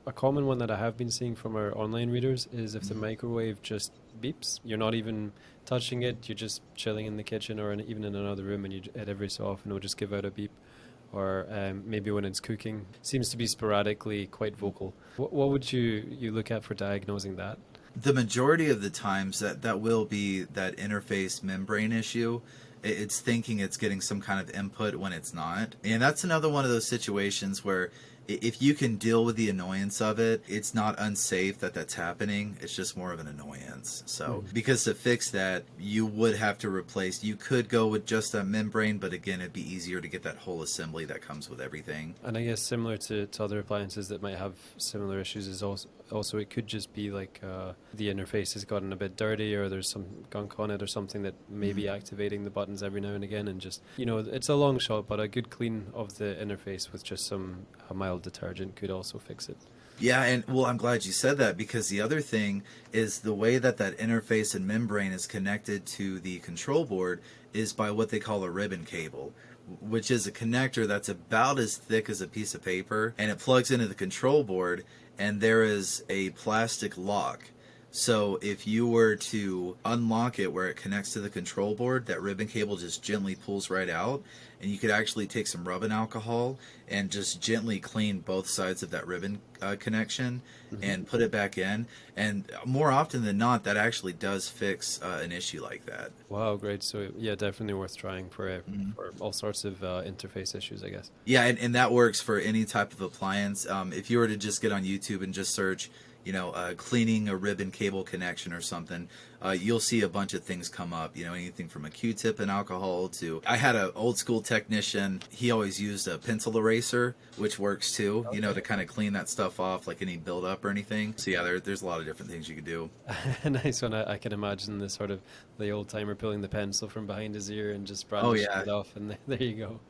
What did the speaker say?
A common one that I have been seeing from our online readers is if the Mhm. microwave just beeps, you're not even touching it, you're just chilling in the kitchen or even in another room, and it every so often will just give out a beep. Or maybe when it's cooking, seems to be sporadically quite vocal. What would you look at for diagnosing that? The majority of the times that will be that interface membrane issue. It's thinking it's getting some kind of input when it's not, and that's another one of those situations where if you can deal with the annoyance of it, it's not unsafe that that's happening. It's just more of an annoyance. So Mhm. because to fix that, you would have to replace. You could go with just a membrane, but again, it'd be easier to get that whole assembly that comes with everything. And I guess similar to other appliances that might have similar issues is also it could just be like the interface has gotten a bit dirty or there's some gunk on it or something that may Mhm. be activating the buttons every now and again, and just it's a long shot, but a good clean of the interface with just some a mild detergent could also fix it. Yeah, and well, I'm glad you said that because the other thing is the way that that interface and membrane is connected to the control board is by what they call a ribbon cable, which is a connector that's about as thick as a piece of paper, and it plugs into the control board, and there is a plastic lock. So if you were to unlock it where it connects to the control board, that ribbon cable just gently pulls right out, and you could actually take some rubbing alcohol and just gently clean both sides of that ribbon connection Hmm. and put it back in. And more often than not, that actually does fix an issue like that. Wow, great. So yeah, definitely worth trying Mhm. for all sorts of interface issues, I guess. Yeah, and that works for any type of appliance. If you were to just get on YouTube and just search, cleaning a ribbon cable connection or something, you'll see a bunch of things come up. Anything from a Q-tip and alcohol to. I had an old school technician. He always used a pencil eraser, which works too. To kind of clean that stuff off, like any buildup or anything. So yeah, there's a lot of different things you could do. Nice one. I can imagine the sort of the old timer pulling the pencil from behind his ear and just Oh brandishing yeah, it off, and there you go.